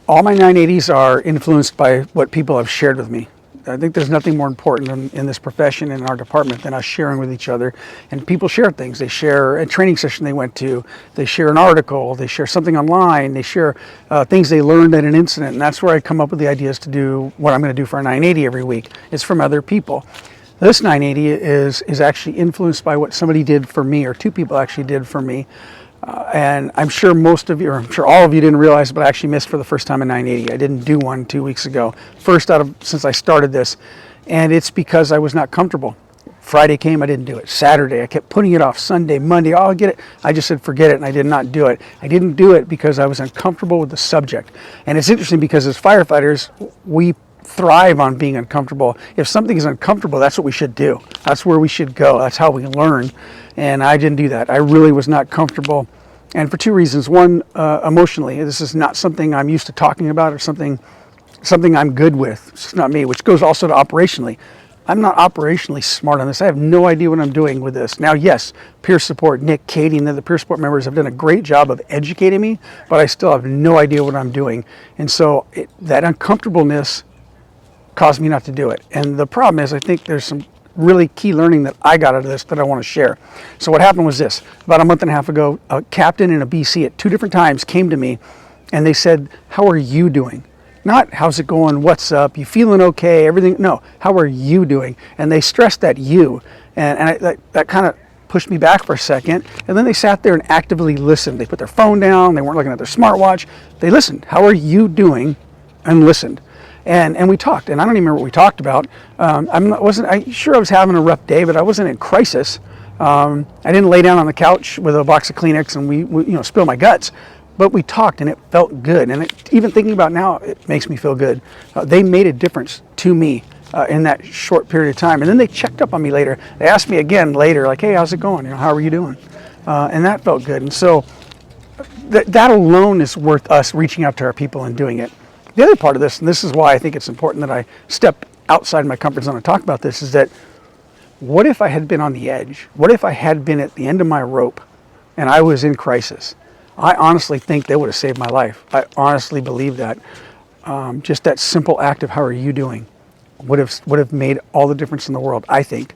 All my 980s are influenced by what people have shared with me. I think there's nothing more important in this profession, in our department, than us sharing with each other. And people share things. They share a training session they went to. They share an article. They share something online. They share things they learned at an incident. And that's where I come up with the ideas to do what I'm going to do for a 980 every week. It's from other people. This 980 is actually influenced by what somebody did for me, or two people actually did for me. And I'm sure most of you, or I'm sure all of you didn't realize, but I actually missed for the first time a 980. I didn't do one 2 weeks ago. First since I started this. And it's because I was not comfortable. Friday came, I didn't do it. Saturday, I kept putting it off. Sunday, Monday, oh, I'll get it. I just said, forget it, and I did not do it. I didn't do it because I was uncomfortable with the subject. And it's interesting because as firefighters, we thrive on being uncomfortable. If something is uncomfortable, that's what we should do. That's where we should go. That's how we learn. And I didn't do that. I really was not comfortable. And for two reasons. One, emotionally, this is not something I'm used to talking about, or something I'm good with. It's just not me, which goes also to operationally. I'm not operationally smart on this. I have no idea what I'm doing with this. Now, yes, peer support, Nick, Katie, and the peer support members have done a great job of educating me, but I still have no idea what I'm doing. And so that uncomfortableness caused me not to do it. And the problem is, I think there's some really key learning that I got out of this that I want to share. So what happened was this. About a month and a half ago, a captain and a BC at two different times came to me and they said, how are you doing? Not how's it going, what's up, you feeling okay, everything. No, how are you doing? And they stressed that you. And that kind of pushed me back for a second. And then they sat there and actively listened. They put their phone down, they weren't looking at their smartwatch. They listened. How are you doing? And listened. And we talked, and I don't even remember what we talked about. I'm sure I was having a rough day, but I wasn't in crisis. I didn't lay down on the couch with a box of Kleenex and we spill my guts. But we talked, and it felt good. And even thinking about now, it makes me feel good. They made a difference to me in that short period of time. And then they checked up on me later. They asked me again later, like, hey, how's it going? How are you doing? And that felt good. And so that alone is worth us reaching out to our people and doing it. The other part of this, and this is why I think it's important that I step outside my comfort zone and talk about this, is that what if I had been on the edge? What if I had been at the end of my rope and I was in crisis? I honestly think they would have saved my life. I honestly believe that. Just that simple act of how are you doing would have made all the difference in the world, I think.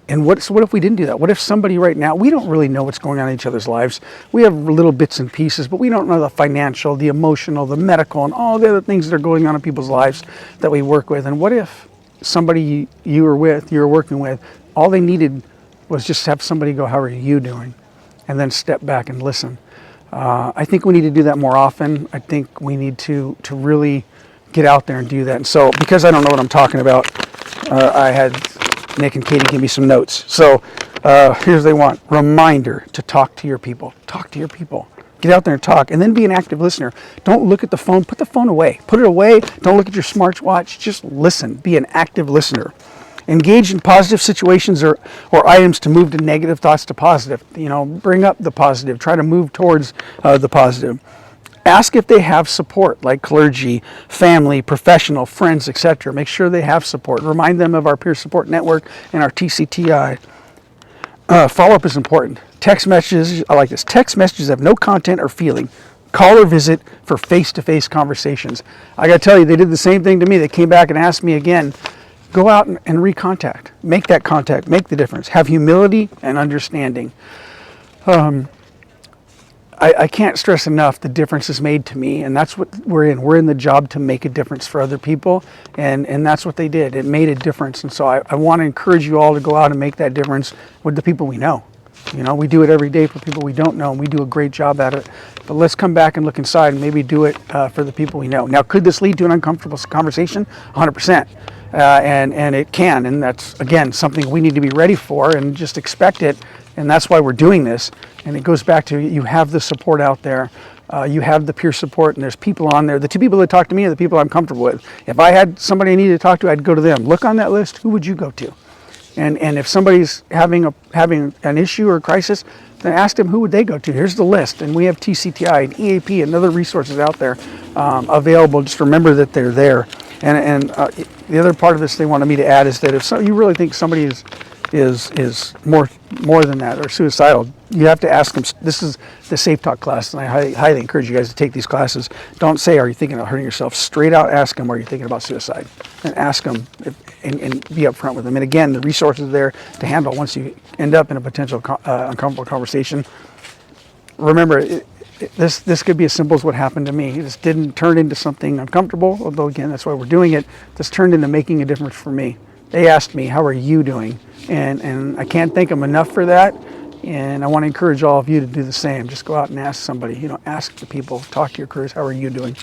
And what if we didn't do that? What if somebody right now, we don't really know what's going on in each other's lives. We have little bits and pieces, but we don't know the financial, the emotional, the medical, and all the other things that are going on in people's lives that we work with. And what if somebody you were working with, all they needed was just have somebody go, how are you doing? And then step back and listen. I think we need to do that more often. I think we need to really get out there and do that. And so, because I don't know what I'm talking about, I had Nick and Katie give me some notes. So here's what they want. Reminder to talk to your people. Talk to your people. Get out there and talk, and then be an active listener. Don't look at the phone. Put the phone away. Put it away. Don't look at your smartwatch. Just listen. Be an active listener. Engage in positive situations or items to move to negative thoughts to positive. Bring up the positive. Try to move towards the positive. Ask if they have support, like clergy, family, professional, friends, etc. Make sure they have support. Remind them of our peer support network and our TCTI. Follow-up is important. Text messages, I like this. Text messages have no content or feeling. Call or visit for face-to-face conversations. I got to tell you, they did the same thing to me. They came back and asked me again. Go out and recontact. Make that contact. Make the difference. Have humility and understanding. I can't stress enough the difference is made to me, and that's what we're in. We're in the job to make a difference for other people, and that's what they did. It made a difference, and so I want to encourage you all to go out and make that difference with the people we know. We do it every day for people we don't know, and we do a great job at it. But let's come back and look inside and maybe do it for the people we know. Now, could this lead to an uncomfortable conversation? 100%. And it can, and that's, again, something we need to be ready for and just expect it. And that's why we're doing this. And it goes back to, you have the support out there. You have the peer support, and there's people on there. The two people that talk to me are the people I'm comfortable with. If I had somebody I needed to talk to, I'd go to them. Look on that list. Who would you go to? And if somebody's having an issue or a crisis, then ask them who would they go to. Here's the list. And we have TCTI and EAP and other resources out there available. Just remember that they're there. And the other part of this they wanted me to add is that if you really think somebody is is more than that, or suicidal, you have to ask them. This is the Safe Talk class, and I highly encourage you guys to take these classes. Don't say, "Are you thinking of hurting yourself?" Straight out ask them, "Are you thinking about suicide?" And ask them, and be upfront with them. And again, the resources are there to handle once you end up in a potential uncomfortable conversation. Remember, this could be as simple as what happened to me. This didn't turn into something uncomfortable, although again, that's why we're doing it. This turned into making a difference for me. They asked me, "How are you doing?" And I can't thank them enough for that. And I want to encourage all of you to do the same. Just go out and ask somebody. Ask the people, talk to your crews, "How are you doing?"